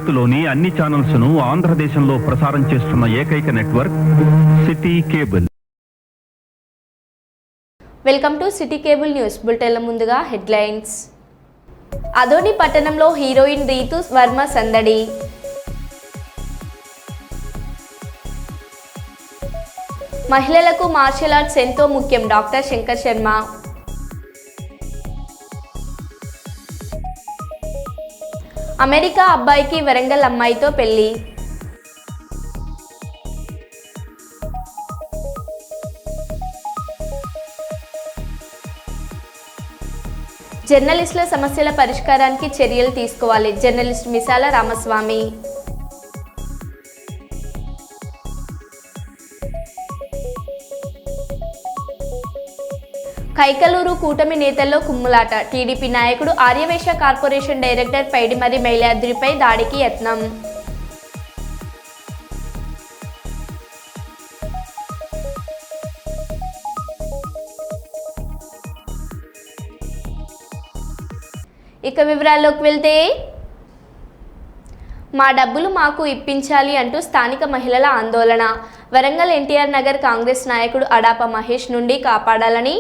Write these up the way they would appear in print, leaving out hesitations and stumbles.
భారత్లోని అన్ని ఛానల్స్ ను ఆంధ్రదేశంలో ప్రసారం చేస్తున్న ఏకైక network city cable. Welcome to city cable news బులెటిన్ల ముందుగా హెడ్లైన్స్. అదోని పట్టణంలో హీరోయిన్ రీతు వర్మ సందడి. మహిళలకు మార్షల్ ఆర్ట్స్ ఎంతో ముఖ్యం డాక్టర్ శంకర్ శర్మ. అమెరికా అబ్బాయికి వరంగల్ అమ్మాయితో పెళ్లి. జర్నలిస్టుల సమస్యల పరిష్కారానికి చర్యలు తీసుకోవాలి జర్నలిస్ట్ మిసాల రామస్వామి. కైకలూరు కూటమి నేతల్లో కుమ్ములాట. టీడీపీ నాయకుడు ఆర్యవేశ కార్పొరేషన్ డైరెక్టర్ పైడిమర్రి మైలాద్రిపై దాడికి యత్నం. ఇక వివరాల్లోకి వెళ్తే, మా డబ్బులు మాకు ఇప్పించాలి అంటూ స్థానిక మహిళల ఆందోళన. వరంగల్ ఎన్టీఆర్ నగర్ కాంగ్రెస్ నాయకుడు అడాప మహేష్ నుండి కాపాడాలని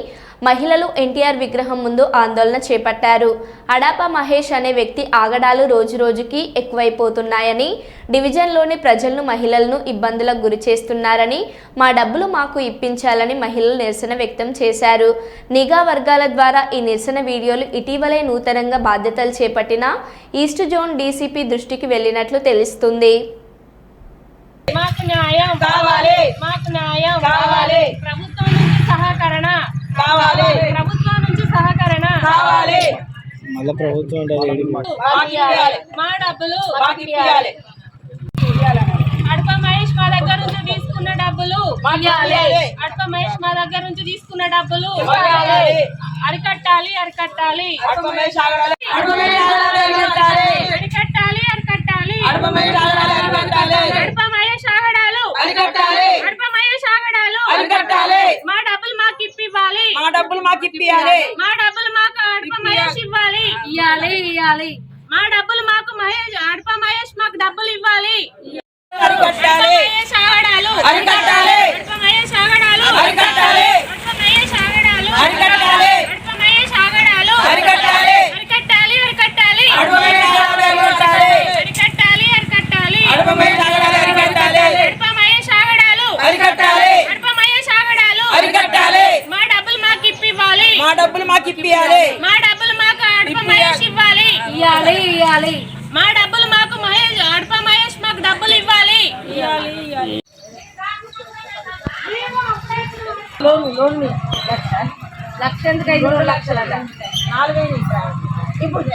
మహిళలు ఎన్టీఆర్ విగ్రహం ముందు ఆందోళన చేపట్టారు. అడాప మహేష్ అనే వ్యక్తి ఆగడాలు రోజురోజుకి ఎక్కువైపోతున్నాయని, డివిజన్లోని ప్రజలను మహిళలను ఇబ్బందులకు గురి చేస్తున్నారని, మా డబ్బులు మాకు ఇప్పించాలని మహిళలు నిరసన వ్యక్తం చేశారు. నిఘా వర్గాల ద్వారా ఈ నిరసన వీడియోలు ఇటీవలే నూతనంగా బాధ్యతలు చేపట్టిన ఈస్ట్ జోన్ డీసీపీ దృష్టికి వెళ్లినట్లు తెలుస్తుంది. మాకు న్యాయం కావాలి, మాకు న్యాయం కావాలి, ప్రభుత్వం నుంచి సహకరణ కావాలి, ప్రభుత్వం నుంచి సహకరణ కావాలి, మళ్ళీ ప్రభుత్వం మా డబ్బులు అడప మహేష్ మా దగ్గర నుంచి తీసుకున్న డబ్బులు అడప మహేష్ మా దగ్గర నుంచి తీసుకున్న డబ్బులు అరికట్టాలి అరికట్టాలి అరికట్టాలి అరికట్టాలి అడప మహేష్ ఆగడాలు అడప మహేష్ ఆగడాలు మా డబ్బులు మాకు ఇప్పివ్వాలి, మా డబ్బులు మాకు ఇప్పియాలి, మా డబ్బులు మాకు అడప మహేష్ ఇవ్వాలి, ఇవ్వాలి మా డబ్బులు మాకు మహేష్ అడప మహేష్ మాకు డబ్బులు ఇవ్వాలి. అరికట్టాలి మహేష్ ఆగడాలు అరికట్టాలి అడప మహేష్ ఆగడాలు అరికట్టాలి అడప మహేష్ ఆగడాలు అరికట్టాలి అడప మహేష్ ఆగడాలు అరికట్టాలి అరికట్టాలి అరికట్టాలి అడప మహేష్ ఆగడాలు అరికట్టాలి అరికట్టాలి అడప మహేష్ ఆగడాలు అరికట్టాలి అడప మహేష్ ఆగడాలు అరికట్టాలి అడప మహేష్ ఆగడాలు అరికట్టాలి మా డబ్బులు మాకు ఇప్పివ్వాలి, మా డబ్బులు మాకు ఇప్పియాలి, మా డబ్బులు మాకు అడప మహేష్ ఇవ్వాలి, ఇవ్వాలి మా డబ్బులు మాకు మహేష్ అడప మహేష్ మాకు డబ్బులు ఇవ్వాలి. లక్ష ఎందుకు 5 లక్షలు 4,000 ఇప్పుడు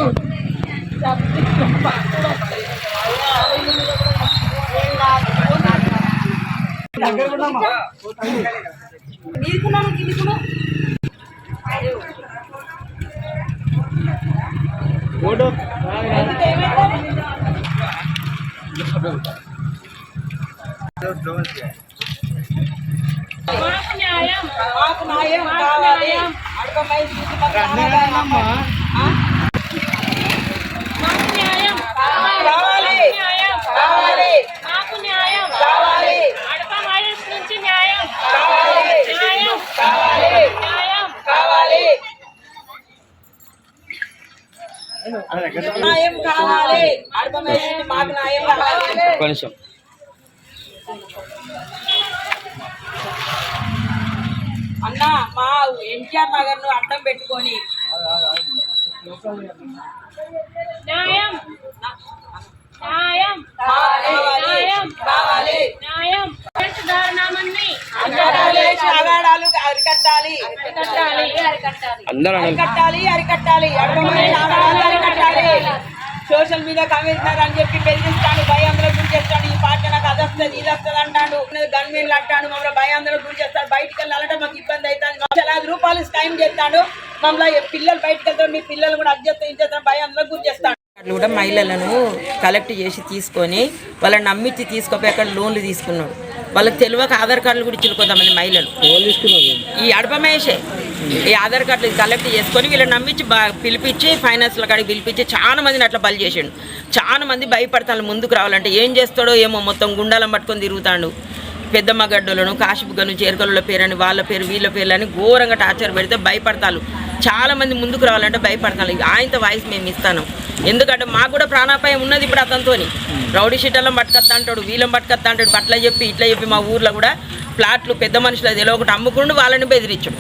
మాకు న్యాయం కావాలి, అడప మహేష్ మాకు న్యాయం కావాలి, న్యాయం కావాలి, మాకు న్యాయం కావాలి, అడప మహేష్ నుంచి న్యాయం కావాలి, న్యాయం కావాలి, న్యాయం కావాలి, న్యాయం కావాలి, అడప మహేష్ నుంచి మాకు న్యాయం కావాలి. అన్న మా ఎన్టీఆర్ నగర్ ను అడ్డం పెట్టుకొని న్యాయం న్యాయం న్యాయం కావాలి, న్యాయం దారుణామన్ని ఆగాడాలు అరికట్టాలి, అరికట్టాలి అరికట్టాలి, అరికట్టాలి, అడప మహేష్ ఆగాడాలు అరికట్టాలి. సోషల్ మీడియా కమిషనర్ అని చెప్పి బెదిరిస్తాడు, భయాందరూ గురి చేస్తాడు. ఈ పార్టీ నాకు అది వస్తుంది ఇది వస్తుంది అంటాడు, గన్మెన్లు అంటాడు, మమ్మల్ని భయాందరూ గురి చేస్తాడు. బయటికి వెళ్ళాలంటే మాకు ఇబ్బంది అవుతుంది. ₹5 స్కైమ్ చేస్తాడు, మమ్మల్ని పిల్లలు బయటకు వెళ్తాడు, మీ పిల్లలు కూడా అది చేస్తాడు ఇది చేస్తాడు, భయాందరూ గురి చేస్తాడు. కూడా మహిళలను కలెక్ట్ చేసి తీసుకొని వాళ్ళని నమ్మించి తీసుకుపోయి అక్కడ లోన్లు తీసుకున్నాడు. వాళ్ళకి తెలియక ఆధార్ కార్డులు కూడా ఇచ్చిన కొంతమంది మహిళలు. ఈ అడప మహేషే ఈ ఆధార్ కార్డులు కలెక్ట్ చేసుకొని వీళ్ళని నమ్మించి పిలిపించి ఫైనాన్స్ల కాడికి పిలిపించి చాలా మందిని అట్లా బలి చేసిండు. చాలా మంది భయపడతాను ముందుకు రావాలంటే. ఏం చేస్తాడో ఏమో, మొత్తం గుండాలం పట్టుకొని తిరుగుతాడు. పెద్దమ్మ గడ్డలను కాశీబుగ్గ నుంచి ఎరుకల పేరని వాళ్ళ పేరు వీళ్ళ పేర్లని ఘోరంగా టార్చర్ పెడితే భయపడతారు. చాలా మంది ముందుకు రావాలంటే భయపడతాను. ఆయనతో వాయిస్ మేము ఇస్తాను, ఎందుకంటే మాకు కూడా ప్రాణాపాయం ఉన్నది. ఇప్పుడు అతనితోని రౌడీ షీటర్లను పట్టుకొస్తా అంటాడు, వీళ్ళని పట్టుకొస్తా అంటాడు. అట్లా చెప్పి ఇట్లా చెప్పి మా ఊర్లో కూడా ప్లాట్లు పెద్ద మనుషులు అది ఒకటి అమ్ముకుంటూ వాళ్ళని బెదిరించాడు.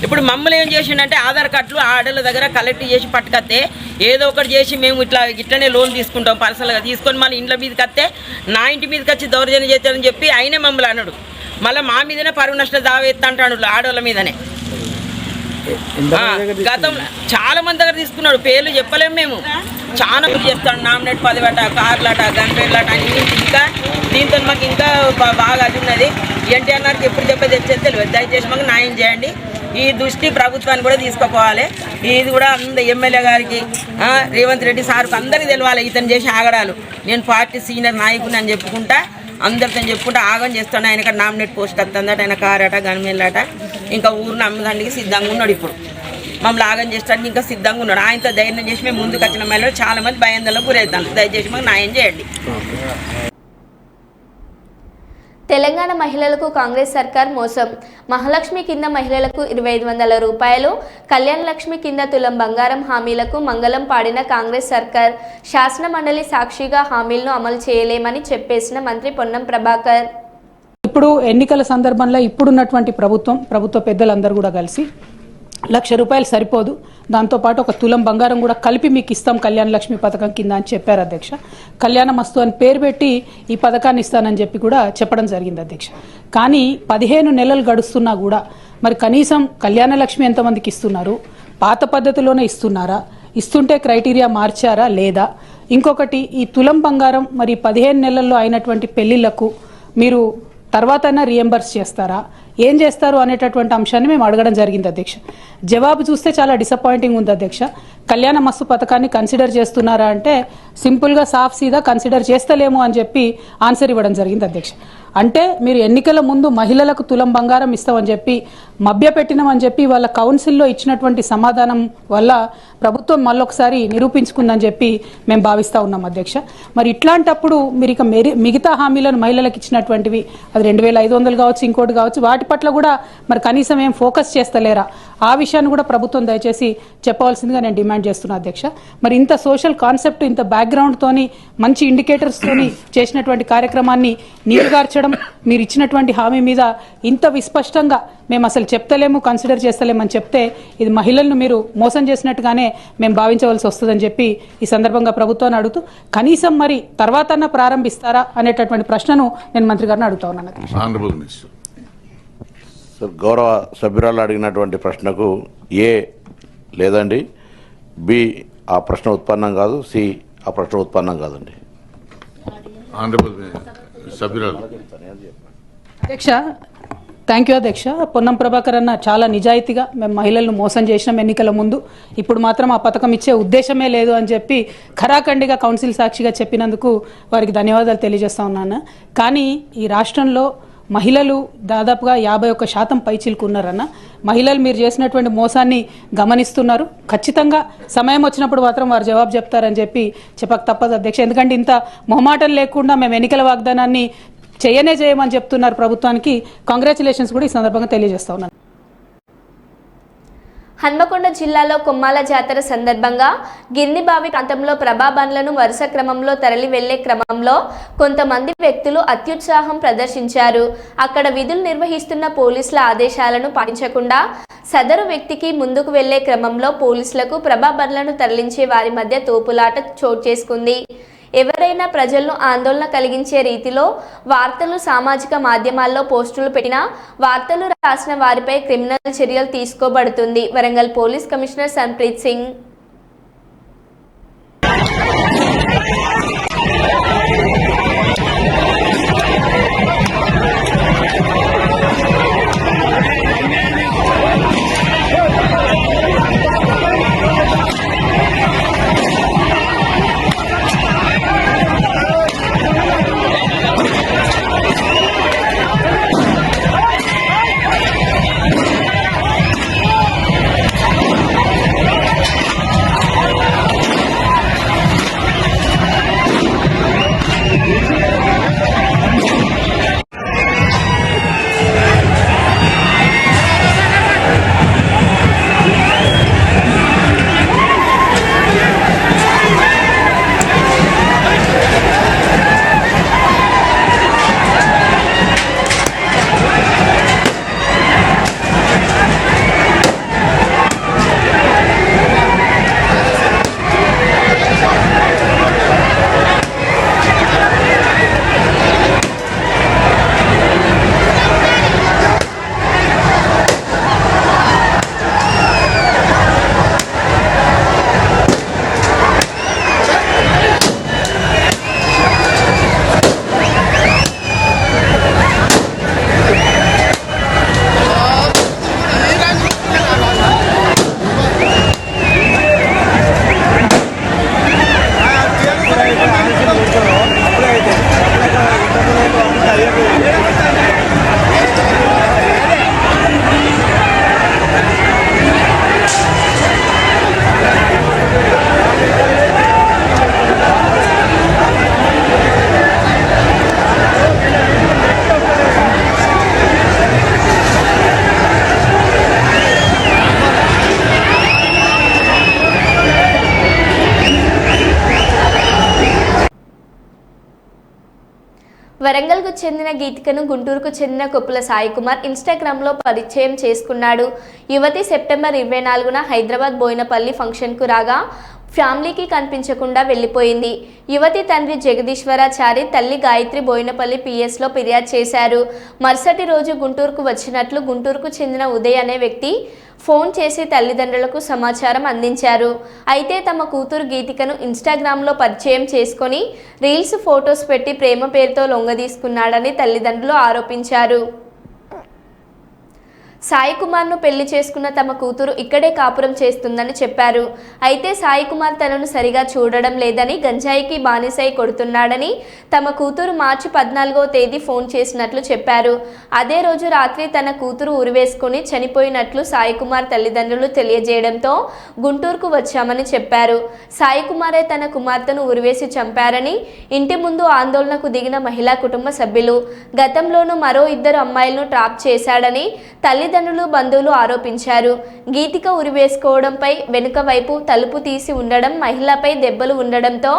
ఇప్పుడు మమ్మల్ని ఏం చేసిండంటే ఆధార్ కార్డులు ఆడల దగ్గర కలెక్ట్ చేసి పట్టుకొస్తే ఏదో ఒకటి చేసి మేము ఇట్లనే లోన్ తీసుకుంటాం పర్సనల్గా తీసుకొని మళ్ళీ ఇంట్లో మీదకి వస్తే నా ఇంటి మీదకి వచ్చి దౌర్జన్యం చేస్తారని చెప్పి ఆయనే మమ్మల్ని అన్నాడు. మళ్ళీ మా మీదనే పరువు నష్ట దావా ఎత్తా అంటాడు ఆడవాళ్ళ మీదనే. గతంలో చాలా మంది దగ్గర తీసుకున్నాడు, పేర్లు చెప్పలేము మేము. చాలా మంది చేస్తాడు, నామినేట్ 10 అట, కార్లట, గన్పేర్లట అని. ఇంకా దీంతో మాకు ఇంకా బాగా అది ఉన్నది. ఎన్టీఆర్కి ఎప్పుడు చెప్పేది తెలియదు. దయచేసి మాకు న్యాయం చేయండి. ఈ దృష్టి ప్రభుత్వాన్ని కూడా తీసుకుపోవాలి. ఇది కూడా ఎమ్మెల్యే గారికి, రేవంత్ రెడ్డి సార్కు అందరికీ తెలవాలి ఇతను చేసి ఆగడాలు. నేను పార్టీ సీనియర్ నాయకుని అని చెప్పుకుంటా అందరితో చెప్పుకుంటా ఆగం చేస్తాను. ఆయనకి నామినేట్ పోస్ట్ వస్తుందట, ఆయన కారట గన్మేళ్ళట. ఇంకా ఊరిని అమ్మదానికి సిద్ధంగా ఉన్నాడు. ఇప్పుడు మమ్మల్ని ఆగం చేస్తానికి ఇంకా సిద్ధంగా ఉన్నాడు. ఆయనతో ధైర్యం చేసి మేము ముందుకు వచ్చిన మహిళలు చాలా మంది భయాందోళనకు గురవుతాను. దయచేసి మాకు న్యాయం చేయండి. తెలంగాణ మహిళలకు కాంగ్రెస్ సర్కార్ మోసం. మహాలక్ష్మి కింద మహిళలకు 2500 రూపాయలు, కళ్యాణ లక్ష్మి కింద తులం బంగారం హామీలకు మంగళం పాడిన కాంగ్రెస్ సర్కార్ శాసన మండలి సాక్షిగా హామీలను అమలు చేయలేమని చెప్పేసిన మంత్రి పొన్నం ప్రభాకర్. ఇప్పుడు ఎన్నికల సందర్భంలో ఇప్పుడున్నటువంటి ప్రభుత్వ పెద్దలందరూ కూడా కలిసి 1,00,000 రూపాయలు సరిపోదు, దాంతోపాటు ఒక తులం బంగారం కూడా కలిపి మీకు ఇస్తాం కళ్యాణ లక్ష్మి పథకం కింద అని చెప్పారు అధ్యక్ష. కళ్యాణ మస్తు అని పేరు పెట్టి ఈ పథకాన్ని ఇస్తానని చెప్పి కూడా చెప్పడం జరిగింది అధ్యక్ష. కానీ 15 నెలలు గడుస్తున్నా కూడా మరి కనీసం కళ్యాణ లక్ష్మి ఎంతమందికి ఇస్తున్నారు, పాత పద్ధతిలోనే ఇస్తున్నారా, ఇస్తుంటే క్రైటీరియా మార్చారా లేదా, ఇంకొకటి ఈ తులం బంగారం మరి 15 నెలల్లో అయినటువంటి పెళ్లిళ్లకు మీరు తర్వాత రియంబర్స్ చేస్తారా, ఏం చేస్తారు అనేటటువంటి అంశాన్ని మేము అడగడం జరిగింది అధ్యక్ష. జవాబు చూస్తే చాలా డిసప్పాయింటింగ్ ఉంది అధ్యక్ష. కళ్యాణ మస్తు పథకాన్ని కన్సిడర్ చేస్తున్నారా అంటే సింపుల్గా సాఫ్ సీదా కన్సిడర్ చేస్తలేము అని చెప్పి ఆన్సర్ ఇవ్వడం జరిగింది అధ్యక్ష. అంటే మీరు ఎన్నికల ముందు మహిళలకు తులం బంగారం ఇస్తామని చెప్పి మభ్యపెట్టినామని చెప్పి వాళ్ళ కౌన్సిల్లో ఇచ్చినటువంటి సమాధానం వల్ల ప్రభుత్వం మళ్ళొకసారి నిరూపించుకుందని చెప్పి మేము భావిస్తూ ఉన్నాం అధ్యక్ష. మరి ఇట్లాంటప్పుడు మీరు ఇక మిగతా హామీలను మహిళలకు ఇచ్చినటువంటివి అది 2500 కావచ్చు, ఇంకోటి కావచ్చు, వాటి పట్ల కూడా మరి కనీసం ఏం ఫోకస్ చేస్తలేరా, ఆ విషయాన్ని కూడా ప్రభుత్వం దయచేసి చెప్పవలసిందిగా నేను డిమాండ్ చేస్తున్నా అధ్యక్ష. మరి ఇంత సోషల్ కాన్సెప్ట్, ఇంత బ్యాక్గ్రౌండ్ తోని మంచి ఇండికేటర్స్ తోని చేసినటువంటి కార్యక్రమాన్ని నీరుగార్చడం, మీరు ఇచ్చినటువంటి హామీ మీద ఇంత విస్పష్టంగా మేము అసలు చెప్తలేము, కన్సిడర్ చేస్తలేమని చెప్తే ఇది మహిళలను మీరు మోసం చేసినట్టుగానే మేము భావించవలసి వస్తుందని చెప్పి ఈ సందర్భంగా ప్రభుత్వాన్ని అడుగుతూ కనీసం మరి తర్వాతన్నా ప్రారంభిస్తారా అనేటటువంటి ప్రశ్నను నేను మంత్రి గారిని అడుగుతా ఉన్నాను. గౌరవ సభ్యురాలు అడిగినటువంటి ప్రశ్నకు ఏ లేదండి, బి ఆ ప్రశ్న ఉత్పన్నం కాదు, సి ఆ ప్రశ్న ఉత్పన్నం కాదండి. అధ్యక్ష, థ్యాంక్ యూ అధ్యక్ష. పొన్నం ప్రభాకర్ అన్న చాలా నిజాయితీగా మేము మహిళలను మోసం చేసినాం ఎన్నికల ముందు, ఇప్పుడు మాత్రం ఆ పథకం ఇచ్చే ఉద్దేశమే లేదు అని చెప్పి ఖరాఖండిగా కౌన్సిల్ సాక్షిగా చెప్పినందుకు వారికి ధన్యవాదాలు తెలియజేస్తా ఉన్నాను. కానీ ఈ రాష్ట్రంలో మహిళలు దాదాపుగా 51% పైచిలుకున్నారన్న. మహిళలు మీరు చేసినటువంటి మోసాన్ని గమనిస్తున్నారు. ఖచ్చితంగా సమయం వచ్చినప్పుడు మాత్రం వారు జవాబు చెప్తారని చెప్పి చెప్పక తప్పదు అధ్యక్ష. ఎందుకంటే ఇంత మొహమాటం లేకుండా మేము ఎన్నికల వాగ్దానాన్ని చేయమని చెప్తున్నారు ప్రభుత్వానికి. కంగ్రాచులేషన్స్ కూడా ఈ సందర్భంగా తెలియజేస్తా ఉన్నాను. హన్మకొండ జిల్లాలో కొమ్మాల జాతర సందర్భంగా గిర్నిబావి ప్రాంతంలో ప్రభా బండ్లను వరుస క్రమంలో తరలి వెళ్లే క్రమంలో కొంతమంది వ్యక్తులు అత్యుత్సాహం ప్రదర్శించారు. అక్కడ విధులు నిర్వహిస్తున్న పోలీసుల ఆదేశాలను పాటించకుండా సదరు వ్యక్తికి ముందుకు వెళ్లే క్రమంలో పోలీసులకు ప్రభా బండ్లను తరలించే వారి మధ్య తోపులాట చోటు చేసుకుంది. ఎవరైనా ప్రజలను ఆందోళన కలిగించే రీతిలో వార్తలు, సామాజిక మాధ్యమాల్లో పోస్టులు పెట్టినా వార్తలు రాసిన వారిపై క్రిమినల్ చర్యలు తీసుకోబడుతుంది. Warangal police commissioner Sanpreet Singh. చెందిన గీతికను గుంటూరుకు చెందిన కొప్పుల సాయి కుమార్ ఇన్స్టాగ్రామ్లో పరిచయం చేసుకున్నాడు. యువతి సెప్టెంబర్ 24న హైదరాబాద్ బోయినపల్లి ఫంక్షన్కు రాగా ఫ్యామిలీకి కనిపించకుండా వెళ్లిపోయింది. యువతి తండ్రి జగదీశ్వరాచారి, తల్లి గాయత్రి బోయినపల్లి పిఎస్లో ఫిర్యాదు చేశారు. మరుసటి రోజు గుంటూరుకు వచ్చినట్లు గుంటూరుకు చెందిన ఉదయ్ అనే వ్యక్తి ఫోన్ చేసి తల్లిదండ్రులకు సమాచారం అందించారు. అయితే తమ కూతురు గీతికను ఇన్స్టాగ్రామ్లో పరిచయం చేసుకొని రీల్స్, ఫొటోస్ పెట్టి ప్రేమ పేరుతో లొంగదీసుకున్నాడని తల్లిదండ్రులు ఆరోపించారు. సాయి కుమార్ను పెళ్లి చేసుకున్న తమ కూతురు ఇక్కడే కాపురం చేస్తుందని చెప్పారు. అయితే సాయి కుమార్ తనను సరిగా చూడడం లేదని, గంజాయికి బానిసై కొడుతున్నాడని తమ కూతురు మార్చి 14వ తేదీ ఫోన్ చేసినట్లు చెప్పారు. అదే రోజు రాత్రి తన కూతురు ఉరివేసుకుని చనిపోయినట్లు సాయి కుమార్ తల్లిదండ్రులు తెలియజేయడంతో గుంటూరుకు వచ్చామని చెప్పారు. సాయి కుమారే తన కుమార్తెను ఉరివేసి చంపారని ఇంటి ముందు ఆందోళనకు దిగిన మహిళా కుటుంబ సభ్యులు, గతంలోనూ మరో 2 అమ్మాయిలను ట్రాప్ చేశాడని తల్లిదండ్రులు, బంధువులు ఆరోపించారు. గీతిక ఉరివేసుకోవడంపై వెనుక వైపు తలుపు తీసి ఉండడం, మహిళపై దెబ్బలు ఉండడంతో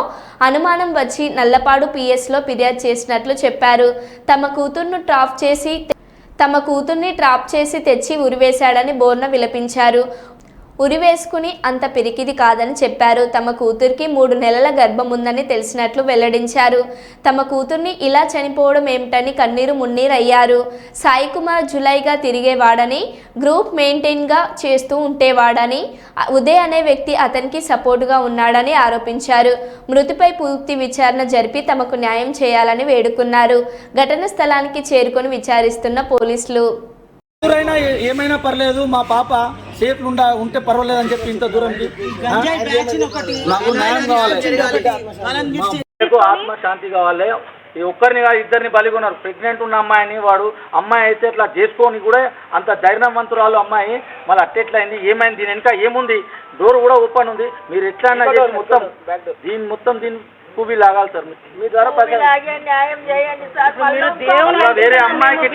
అనుమానం వచ్చి నల్లపాడు పిఎస్లో ఫిర్యాదు చేసినట్లు చెప్పారు. తమ కూతుర్ని ట్రాప్ చేసి తెచ్చి ఉరివేశాడని బోర్న విలపించారు. ఉరివేసుకుని అంత పిరికిది కాదని చెప్పారు. తమ కూతురికి 3 నెలల గర్భం ఉందని తెలిసినట్లు వెల్లడించారు. తమ కూతుర్ని ఇలా చనిపోవడం ఏమిటని కన్నీరు మున్నీరయ్యారు. సాయి కుమార్ జులైగా తిరిగేవాడని, గ్రూప్ మెయింటైన్గా చేస్తూ ఉంటేవాడని, ఉదయ్ అనే వ్యక్తి అతనికి సపోర్టుగా ఉన్నాడని ఆరోపించారు. మృతిపై పూర్తి విచారణ జరిపి తమకు న్యాయం చేయాలని వేడుకున్నారు. ఘటన స్థలానికి చేరుకొని విచారిస్తున్న పోలీసులు ఎవరైనా ఏమైనా పర్లేదు, మా పాప సేఫ్ ఉంటే పర్వాలేదు అని చెప్పి ఇంత దూరంకి నాకు న్యాయం కావాలి, ఆత్మశాంతి కావాలి. ఈ ఒక్కరిని కాదు 2ని బలిగొన్నారు. ప్రెగ్నెంట్ ఉన్న అమ్మాయిని వాడు, అమ్మాయి అయితే ఇట్లా చేసుకొని కూడా అంత ధైర్యవంతురాలు అమ్మాయి మళ్ళీ అట్టెట్లా అయింది, ఏమైంది, దీని వెనక ఏముంది, డోర్ కూడా ఓపెన్ ఉంది. మీరు ఎట్లా అన్నా చేసి మొత్తం దీని కూబీ లాగాలి సార్. మీ ద్వారా వేరే అమ్మాయికి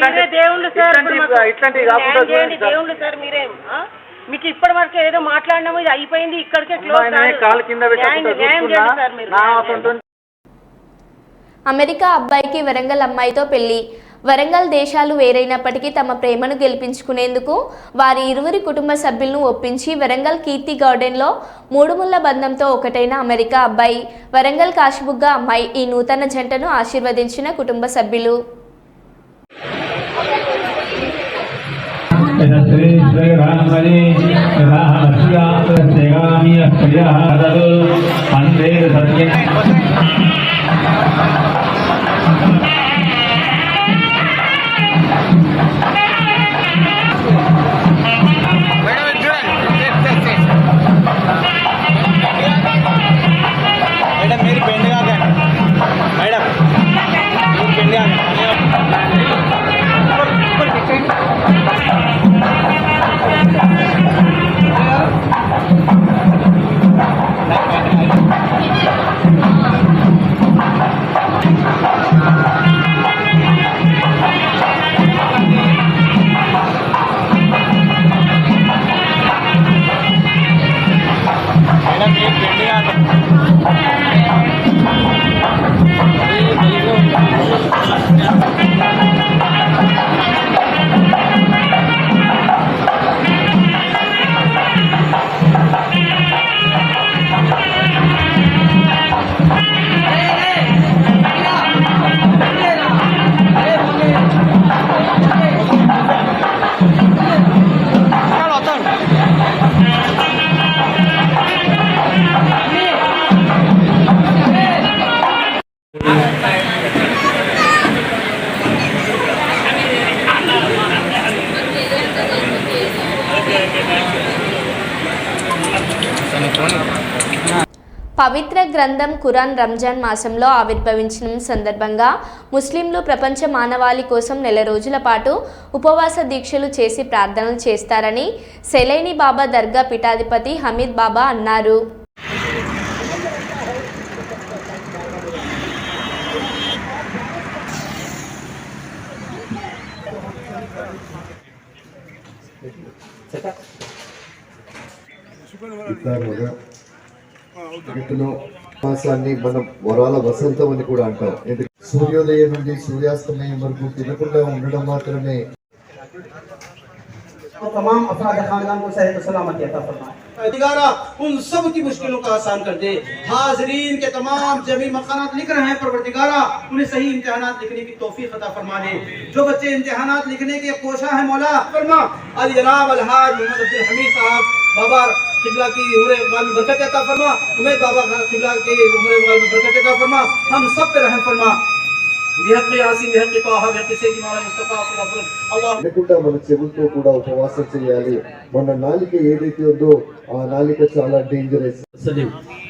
ఇట్లాంటి కాకుండా మీకు ఇప్పటి వరకు ఏదో మాట్లాడినాము, ఇది అయిపోయింది, ఇక్కడికే కాలు కింద పెట్టి. అమెరికా అబ్బాయికి వరంగల్ అమ్మాయితో పెళ్లి. వరంగల్ దేశాలు వేరైనప్పటికీ తమ ప్రేమను గెలిపించుకునేందుకు వారి ఇరువురి కుటుంబ సభ్యులను ఒప్పించి వరంగల్ కీర్తి గార్డెన్లో 3 ముళ్ల బంధంతో ఒకటైన అమెరికా అబ్బాయి, వరంగల్ కాశీబుగ్గ అమ్మాయి, ఈ నూతన జంటను ఆశీర్వదించిన కుటుంబ సభ్యులు. పవిత్ర గ్రంథం ఖురాన్ రంజాన్ మాసంలో ఆవిర్భవించిన సందర్భంగా ముస్లింలు ప్రపంచ మానవాళి కోసం 1 రోజుల పాటు ఉపవాస దీక్షలు చేసి ప్రార్థనలు చేస్తారని సెలైని బాబా దర్గా పీఠాధిపతి హమీద్ బాబా అన్నారు. మాసాన్ని మనం వరాల వసంతం అని కూడా అంటాం. సూర్యోదయం నుండి సూర్యాస్తమయం వరకు తినకుండా ఉండడం మాత్రమే तमाम अफराद खानदान को सेहत सलामती अता फरमाए। दिगारा उन सब की मुश्किलों का आसान कर दे। हाजरीन के तमाम जमी मकानात लिख रहे हैं, परवरदिगारा उन्हें सही इम्तिहानात लिखने की तौफीक अता फरमा दे। जो बच्चे इम्तिहानात लिखने के कोशा है मौला फरमा। अली जनाब अलहाज मोहम्मद अब्दुल हमीद साहब बाबा किबला की उम्र बाल में बरकत अता फरमा। उम्मीद बाबा किबला के उम्र बाल में बरकत अता फरमा। हम सब पे रहम फरमा। లేకుండా మన చెవులతో కూడా ఉపవాసం చేయాలి. మన నాలిక ఏదైతే ఉందో ఆ నాలిక చాలా డేంజరస్.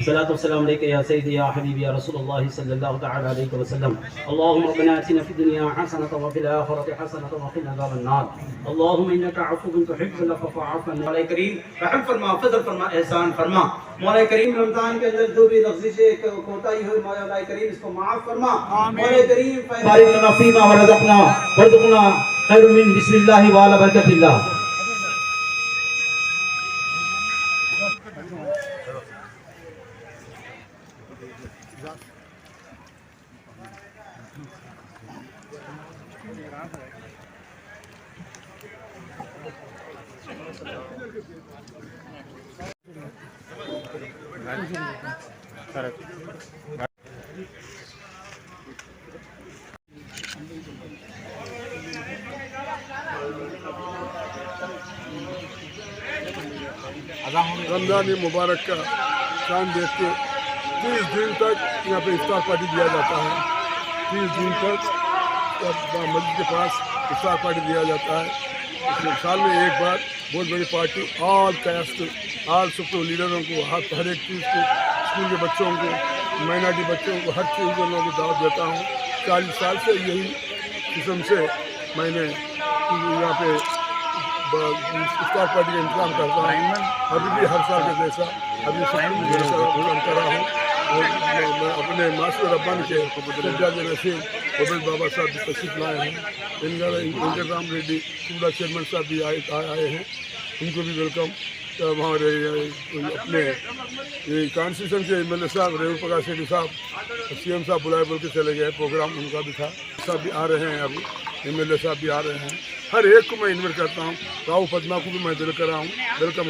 सलातो सलाम अलैका या सय्यदी या हबीबी या रसूलुल्लाह सल्लल्लाहु तआला अलैहि वसल्लम। अल्लाहुम्मा रब्बना आतिना फिद दुनिया हसनatan व फिल आखिरति हसनatan व क़िना अज़ाबन नार। अल्लाहुम्मा इन्नका अफ़ुव्वुन तुहिब्बुल अफ़्व फ़अफ़ु अन्ना। मौला करीम रहम फरमा, फज़ल फरमा, एहसान फरमा। मौला करीम रमजान के अंदर जो भी लफ्ज़िशे कोताही हुई मौला करीम इसको माफ फरमा। मौला करीम बारिक लना फ़ीमा व रज़क़ना वरज़ुक़ना खैरुम मिन बिस्मिल्लाह व अला बरकतिल्लाह। रमज़ान मुबारक का चांद देख के 30 दिन तक यहाँ पे इफ्तार पार्टी दिया जाता है। 30 दिन तक मस्जिद के पास इफ्तार पार्टी दिया जाता है। इसमें साल में एक बार बहुत बड़ी पार्टी ऑल कास्ट ऑल सब लीडरों को हर एक चीज़ को स्कूल के बच्चों को माइनॉरिटी बच्चों को हर चीज़ को लोगों को दावत देता हूँ। 40 साल से यही किस्म से मैंने यहाँ पे इफ्तार पार्टी का इंतजाम करता हूँ। अभी भी हर साल के जैसा अभी काम कर रहा हूँ। और मैं अपने मास्टर रब्बानी के नसीब उबैद बाबा साहब भी तशरीफ लाए हैं। इनका राम रेड्डी कुबला चेयरमैन साहब भी आए हैं, उनको भी वेलकम। हमारे अपने कॉन्स्टिट्यूशन के एमएलए साहब रेणु प्रकाश रेड्डी साहब सीएम साहब बुलाए बोल के चले गए, प्रोग्राम उनका भी था। साहब भी आ रहे हैं, अभी एमएलए साहब भी आ रहे हैं। हर एक को मैं इन्वाइट करता हूँ। राव पदमा को भी मैं वेलकम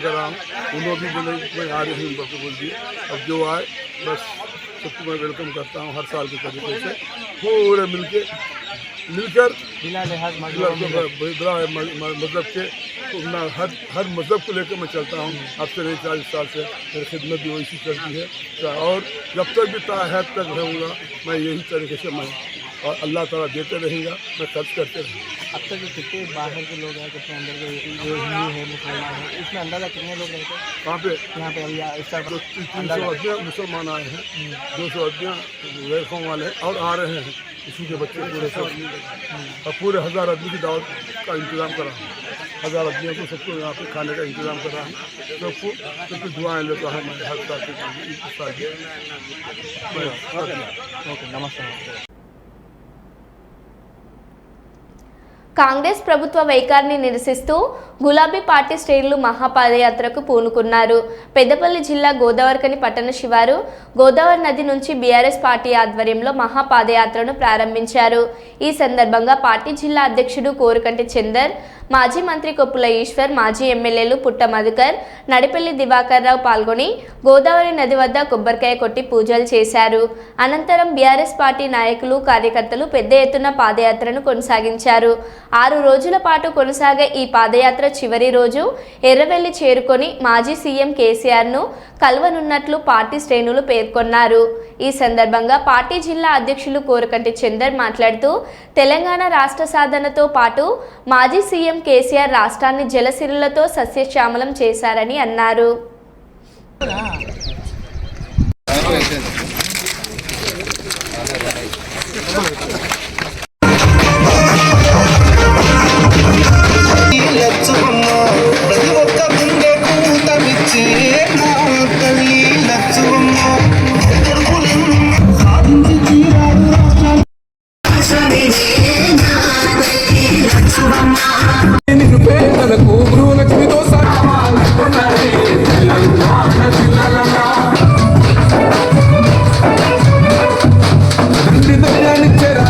कर रहा हूँ। उन्होंने भी बोले मैं आ रही हूँ बोल दिए। अब जो आए बस सबको मैं वेलकम करता हूँ हर साल के तरीके से। पूरे मिलकर मतलब के हर मज़हब को लेकर मैं चलता हूँ। अब से नहीं 40 साल से मेरी खिदमत भी वैसी चलती है और जब तक भी ताहत तक रहूँगा मैं यही तरीके से मैं और अल्लाह ताला देते रहेगा, मैं खर्च करते रहूँगा। अब तक कितने बाहर के लोग हैं, कितने अंदर के जो हिंदू है मुसलमान है, इसमें अंदाजा कितने लोग रहते हैं? कहाँ पे? यहाँ पे अभी 300 अदमियाँ मुसलमान आए हैं, 200 अदमियाँ गैर वाले और आ रहे हैं। इसी के बच्चे पूरे सब और पूरे 1000 आदमी की दावत का इंतज़ाम करा हूँ। 1000 आदमियों को सबको यहाँ पे खाने का इंतज़ाम करा हूँ। सबको सबकी दुआएँ लेता हूँ मैं हर साल के। ओके, नमस्ते। కాంగ్రెస్ ప్రభుత్వ వైఖరిని నిరసిస్తూ గులాబీ పార్టీ శ్రేణులు మహాపాదయాత్రకు పూనుకున్నారు. పెద్దపల్లి జిల్లా గోదావరికని పట్టణ శివారు గోదావరి నది నుంచి బీఆర్ఎస్ పార్టీ ఆధ్వర్యంలో మహాపాదయాత్రను ప్రారంభించారు. ఈ సందర్భంగా పార్టీ జిల్లా అధ్యక్షుడు కోరుకంటి చందర్, మాజీ మంత్రి కొప్పుల ఈశ్వర్, మాజీ ఎమ్మెల్యేలు పుట్ట మధుకర్, నడిపెల్లి దివాకర్ రావు పాల్గొని గోదావరి నది వద్ద కొబ్బరికాయ కొట్టి పూజలు చేశారు. అనంతరం బీఆర్ఎస్ పార్టీ నాయకులు, కార్యకర్తలు పెద్ద ఎత్తున పాదయాత్రను కొనసాగించారు. 6 రోజుల పాటు కొనసాగే ఈ పాదయాత్ర చివరి రోజు ఎర్రవెల్లి చేరుకొని మాజీ సీఎం కేసీఆర్ను కలవనున్నట్లు పార్టీ శ్రేణులు పేర్కొన్నారు. ఈ సందర్భంగా పార్టీ జిల్లా అధ్యక్షులు కోరుకంటి చందర్ మాట్లాడుతూ తెలంగాణ రాష్ట్ర సాధనతో పాటు మాజీ సీఎం కేసీఆర్ రాష్ట్రాన్ని జలసిరులతో సస్యశ్యామలం చేశారని అన్నారు. Did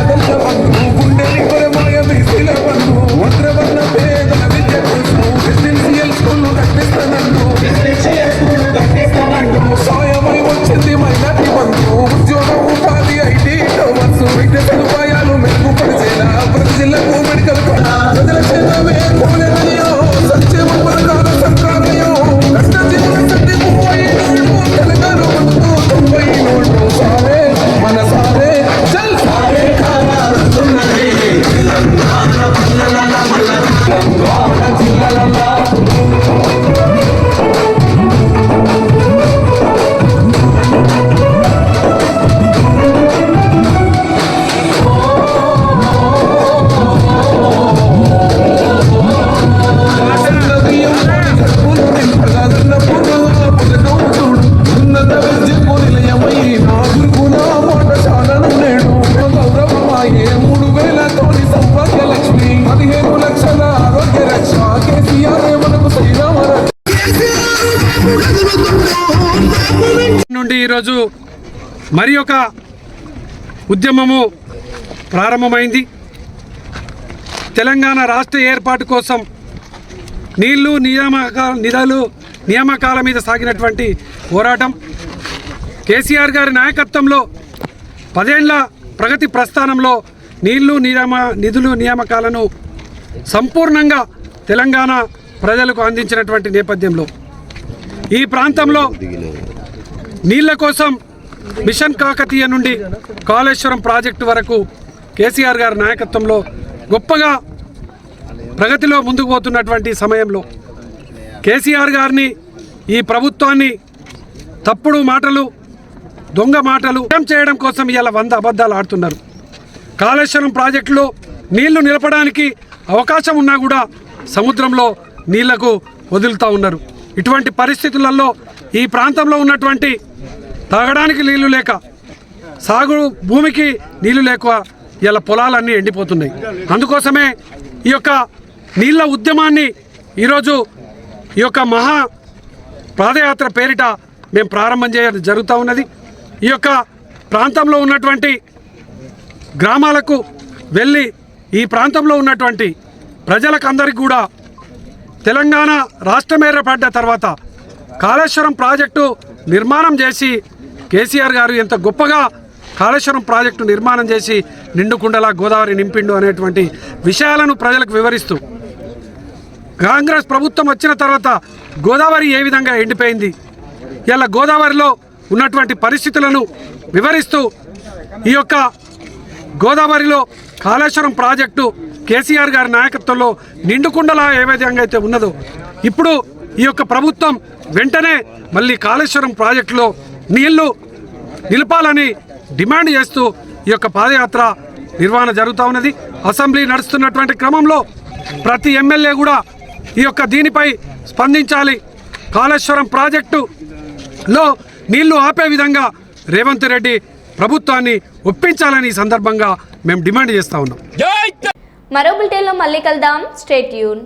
ఈరోజు మరి ఒక ఉద్యమము ప్రారంభమైంది. తెలంగాణ రాష్ట్ర ఏర్పాటు కోసం నిధులు నియామకాల మీద సాగినటువంటి పోరాటం కేసీఆర్ గారి నాయకత్వంలో 10 ఏళ్ల ప్రగతి ప్రస్థానంలో నిధులు నియామకాలను సంపూర్ణంగా తెలంగాణ ప్రజలకు అందించినటువంటి నేపథ్యంలో ఈ ప్రాంతంలో నీళ్ల కోసం మిషన్ కాకతీయ నుండి కాళేశ్వరం ప్రాజెక్టు వరకు కేసీఆర్ గారి నాయకత్వంలో గొప్పగా ప్రగతిలో ముందుకు పోతున్నటువంటి సమయంలో కేసీఆర్ గారిని ఈ ప్రభుత్వాన్ని తప్పుడు మాటలు దొంగ మాటలు చేయడం కోసం ఇలా 100 అబద్ధాలు ఆడుతున్నారు. కాళేశ్వరం ప్రాజెక్టులో నీళ్లు నిలపడానికి అవకాశం ఉన్నా కూడా సముద్రంలో నీళ్లకు వదులుతూ ఉన్నారు. ఇటువంటి పరిస్థితులలో ఈ ప్రాంతంలో ఉన్నటువంటి తాగడానికి నీళ్లు లేక, సాగు భూమికి నీళ్లు లేక ఇలా పొలాలన్నీ ఎండిపోతున్నాయి. అందుకోసమే ఈ యొక్క నీళ్ల ఉద్యమాన్ని ఈరోజు ఈ యొక్క మహా పాదయాత్ర పేరిట మేము ప్రారంభం చేయడం జరుగుతూ ఉన్నది. ఈ యొక్క ప్రాంతంలో ఉన్నటువంటి గ్రామాలకు వెళ్ళి ఈ ప్రాంతంలో ఉన్నటువంటి ప్రజలకు అందరికీ కూడా తెలంగాణ రాష్ట్రం ఏర్పడ్డ తర్వాత కాళేశ్వరం ప్రాజెక్టు నిర్మాణం చేసి కేసీఆర్ గారు ఎంత గొప్పగా కాళేశ్వరం ప్రాజెక్టు నిర్మాణం చేసి నిండుకుండలా గోదావరి నింపిండు అనేటువంటి విషయాలను ప్రజలకు వివరిస్తూ, కాంగ్రెస్ ప్రభుత్వం వచ్చిన తర్వాత గోదావరి ఏ విధంగా ఎండిపోయింది, ఇలా గోదావరిలో ఉన్నటువంటి పరిస్థితులను వివరిస్తూ ఈ యొక్క గోదావరిలో కాళేశ్వరం ప్రాజెక్టు కేసీఆర్ గారి నాయకత్వంలో నిండుకుండలా ఏ విధంగా అయితే ఉన్నదో ఇప్పుడు ఈ యొక్క ప్రభుత్వం వెంటనే మళ్ళీ కాళేశ్వరం ప్రాజెక్టులో నీళ్లు నిలపాలని డిమాండ్ చేస్తూ ఈ యొక్క పాదయాత్ర నిర్వహణ జరుగుతూ ఉన్నది. అసెంబ్లీ నడుస్తున్నటువంటి క్రమంలో ప్రతి ఎమ్మెల్యే కూడా ఈ యొక్క దీనిపై స్పందించాలి. కాళేశ్వరం ప్రాజెక్టులో నీళ్లు ఆపే విధంగా రేవంత్ రెడ్డి ప్రభుత్వాన్ని ఒప్పించాలని ఈ సందర్భంగా మేము డిమాండ్ చేస్తూ ఉన్నాం. మరో బులెటిన్లో మళ్ళీ కలుద్దాం. Stay tune.